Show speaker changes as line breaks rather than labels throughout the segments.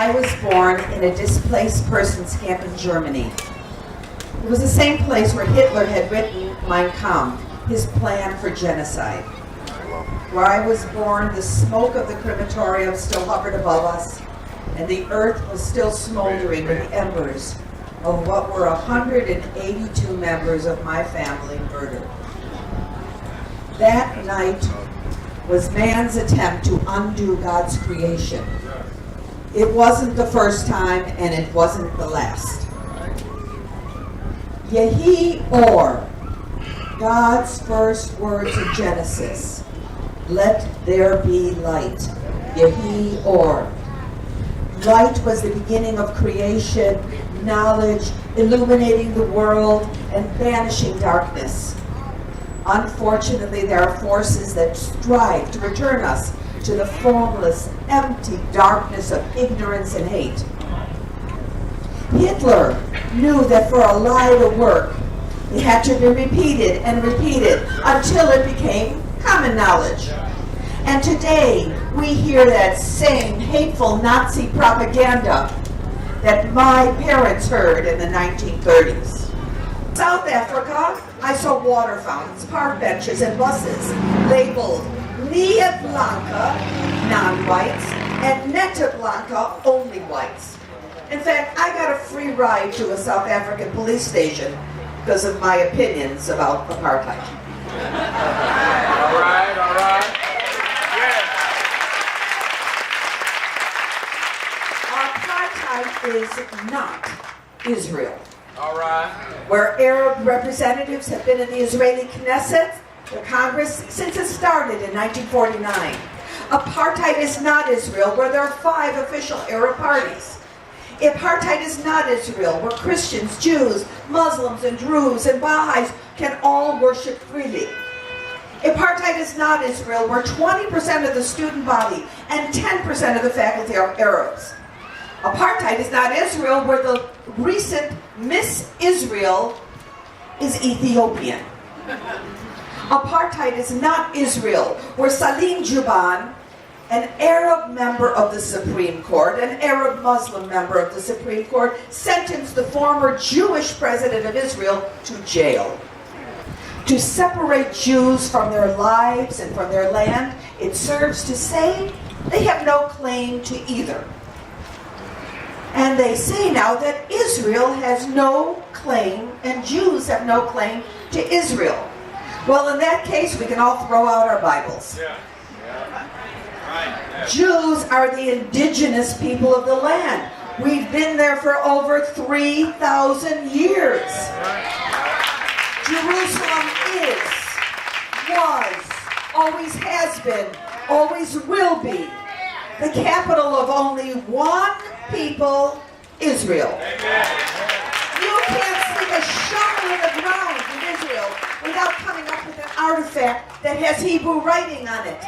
I was born in a displaced persons camp in Germany. It was the same place where Hitler had written Mein Kampf, his plan for genocide. Where I was born, the smoke of the crematorium still hovered above us, and the earth was still smoldering with the embers of what were 182 members of my family murdered. That night was man's attempt to undo God's creation. It wasn't the first time, and it wasn't the last. Yehi Or, God's first words in Genesis. Let there be light. Yehi Or. Light was the beginning of creation, knowledge, illuminating the world, and banishing darkness. Unfortunately, there are forces that strive to return us to the formless, empty darkness of ignorance and hate. Hitler knew that for a lie to work, it had to be repeated and repeated until it became common knowledge. And today, we hear that same hateful Nazi propaganda that my parents heard in the 1930s. South Africa, I saw water fountains, park benches, and buses labeled Nia Blanca, non-whites, and Netta Blanca, only whites. In fact, I got a free ride to a South African police station because of my opinions about apartheid.
All right.
Apartheid is not Israel.
All right.
Where Arab representatives have been in the Israeli Knesset, the Congress, since it started in 1949. Apartheid is not Israel, where there are 5 official Arab parties. Apartheid is not Israel, where Christians, Jews, Muslims, and Druze and Baha'is can all worship freely. Apartheid is not Israel, where 20% of the student body and 10% of the faculty are Arabs. Apartheid is not Israel, where the recent Miss Israel is Ethiopian. Apartheid is not Israel, where Salim Juban, an Arab member of the Supreme Court, an Arab Muslim member of the Supreme Court, sentenced the former Jewish president of Israel to jail. To separate Jews from their lives and from their land, it serves to say they have no claim to either. And they say now that Israel has no claim and Jews have no claim to Israel. Well, in that case, we can all throw out our Bibles.
Yeah. Right.
Jews are the indigenous people of the land. We've been there for over 3,000 years. Jerusalem is, was, always has been, always will be the capital of only one people, Israel. You can't stick a shovel in the ground in Israel without coming up with an artifact that has Hebrew writing on it.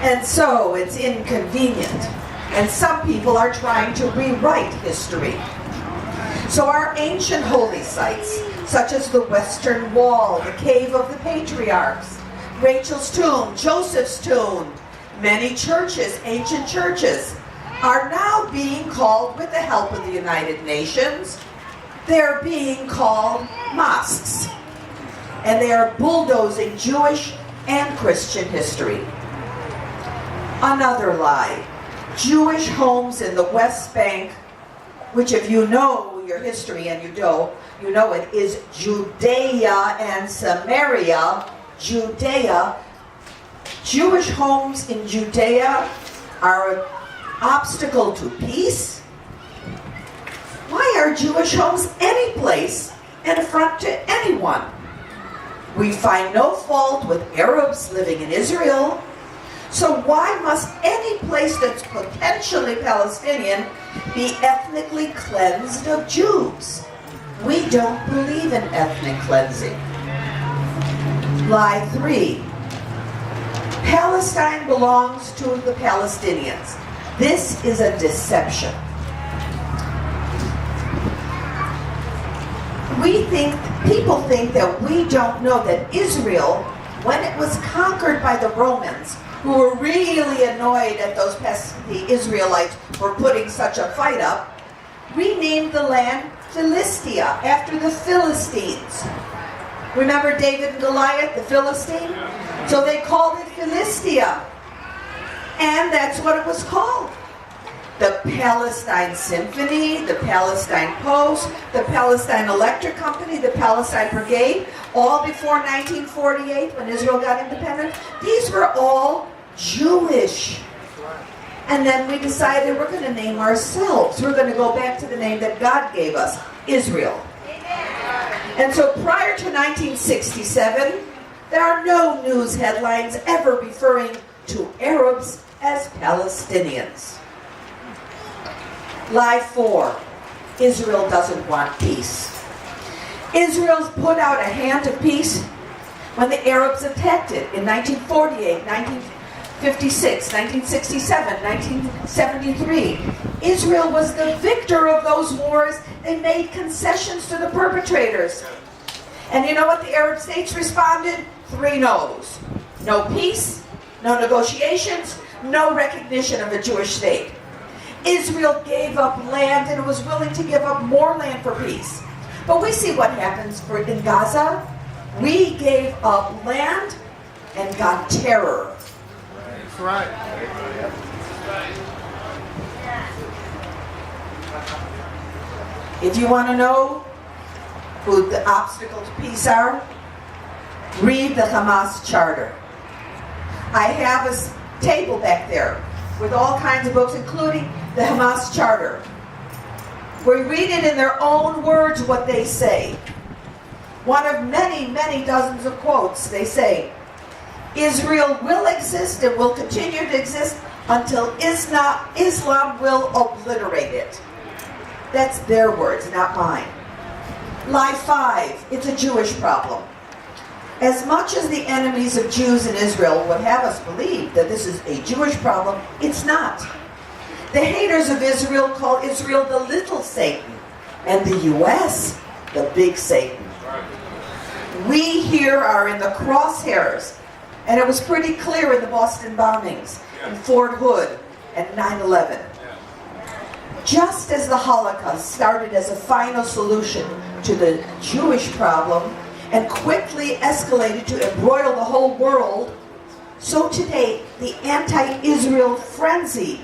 And so it's inconvenient. And some people are trying to rewrite history. So our ancient holy sites, such as the Western Wall, the Cave of the Patriarchs, Rachel's tomb, Joseph's tomb, many churches, ancient churches, are now being called, with the help of the United Nations, they're being called mosques. And they are bulldozing Jewish and Christian history. Another lie. Jewish homes in the West Bank, which if you know your history, and you know it, is Judea and Samaria, Judea. Jewish homes in Judea are an obstacle to peace? Why are Jewish homes any place an affront to anyone? We find no fault with Arabs living in Israel. So why must any place that's potentially Palestinian be ethnically cleansed of Jews? We don't believe in ethnic cleansing. Lie 3. Palestine belongs to the Palestinians. This is a deception. People think that we don't know that Israel when it was conquered by the Romans, who were really annoyed at the Israelites for putting such a fight up, renamed the land Philistia after the Philistines. Remember David and Goliath, the Philistine? So they called it Philistia. And that's what it was called. The Palestine Symphony, the Palestine Post, the Palestine Electric Company, the Palestine Brigade, all before 1948 when Israel got independent, these were all Jewish. And then we decided we're going to name ourselves. We're going to go back to the name that God gave us, Israel. And so prior to 1967, there are no news headlines ever referring to Arabs as Palestinians. Lie 4, Israel doesn't want peace. Israel's put out a hand of peace when the Arabs attacked it in 1948, 1956, 1967, 1973. Israel was the victor of those wars. They made concessions to the perpetrators. And you know what the Arab states responded? 3 no's. No peace, no negotiations, no recognition of a Jewish state. Israel gave up land and was willing to give up more land for peace. But we see what happens in Gaza. We gave up land and got terror.
That's right.
If you want to know who the obstacle to peace are, read the Hamas Charter. I have a table back there with all kinds of books, including the Hamas Charter. We read it in their own words what they say. One of many, many dozens of quotes, they say, Israel will exist and will continue to exist until Islam will obliterate it. That's their words, not mine. Lie 5, it's a Jewish problem. As much as the enemies of Jews in Israel would have us believe that this is a Jewish problem, it's not. The haters of Israel call Israel the little Satan, and the U.S. the big Satan. We here are in the crosshairs, and it was pretty clear in the Boston bombings, in Fort Hood, and 9/11. Just as the Holocaust started as a final solution to the Jewish problem and quickly escalated to embroil the whole world, so today the anti-Israel frenzy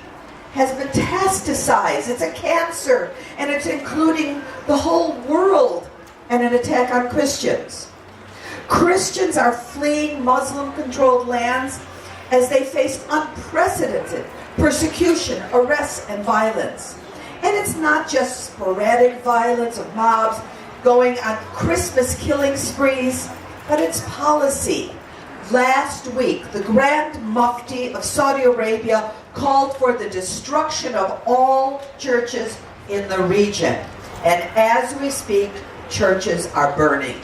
has metastasized. It's a cancer, and it's including the whole world, and an attack on Christians. Christians are fleeing Muslim-controlled lands as they face unprecedented persecution, arrests, and violence. And it's not just sporadic violence of mobs going on Christmas killing sprees, but it's policy. Last week, the Grand Mufti of Saudi Arabia called for the destruction of all churches in the region. And as we speak, churches are burning.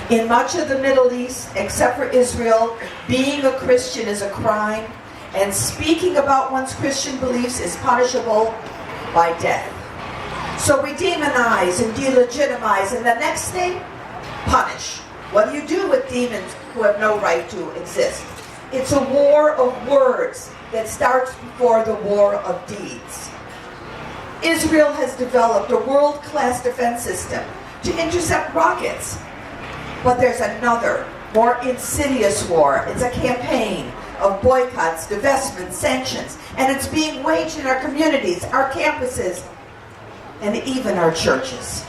In much of the Middle East, except for Israel, being a Christian is a crime, and speaking about one's Christian beliefs is punishable by death. So we demonize and delegitimize, and the next thing, punish. What do you do with demons who have no right to exist? It's a war of words that starts before the war of deeds. Israel has developed a world-class defense system to intercept rockets. But there's another, more insidious war. It's a campaign of boycotts, divestments, sanctions, and it's being waged in our communities, our campuses, and even our churches.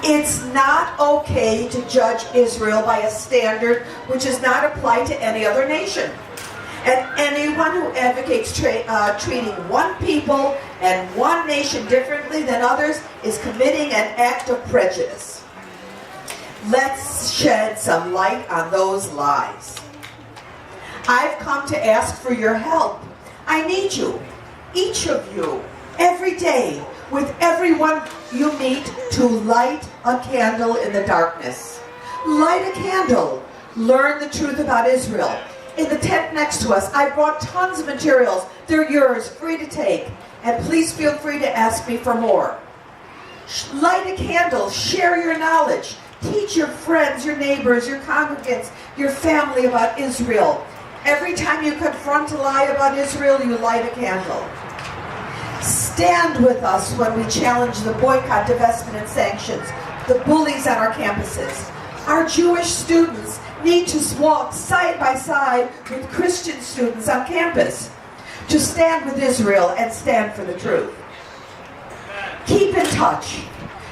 It's not okay to judge Israel by a standard which is not applied to any other nation. And anyone who advocates treating one people and one nation differently than others is committing an act of prejudice. Let's shed some light on those lies. I've come to ask for your help. I need you, each of you, every day, with everyone you meet, to light a candle in the darkness. Light a candle. Learn the truth about Israel. In the tent next to us, I brought tons of materials. They're yours, free to take. And please feel free to ask me for more. Light a candle. Share your knowledge. Teach your friends, your neighbors, your congregants, your family about Israel. Every time you confront a lie about Israel, you light a candle. Stand with us when we challenge the boycott, divestment, and sanctions, the bullies on our campuses. Our Jewish students need to walk side by side with Christian students on campus to stand with Israel and stand for the truth. Keep in touch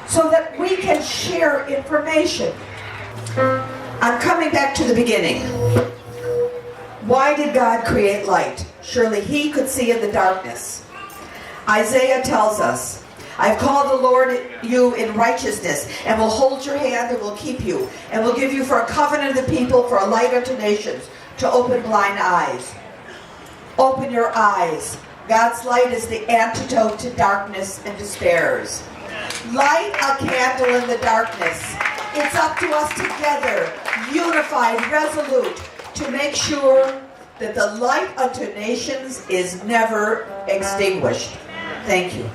so that we can share information. I'm coming back to the beginning. Why did God create light? Surely He could see in the darkness. Isaiah tells us, I've called the Lord you in righteousness, and will hold your hand and will keep you, and will give you for a covenant of the people, for a light unto nations, to open blind eyes. Open your eyes. God's light is the antidote to darkness and despairs. Light a candle in the darkness. It's up to us together, unified, resolute, to make sure that the light unto nations is never extinguished. Thank you.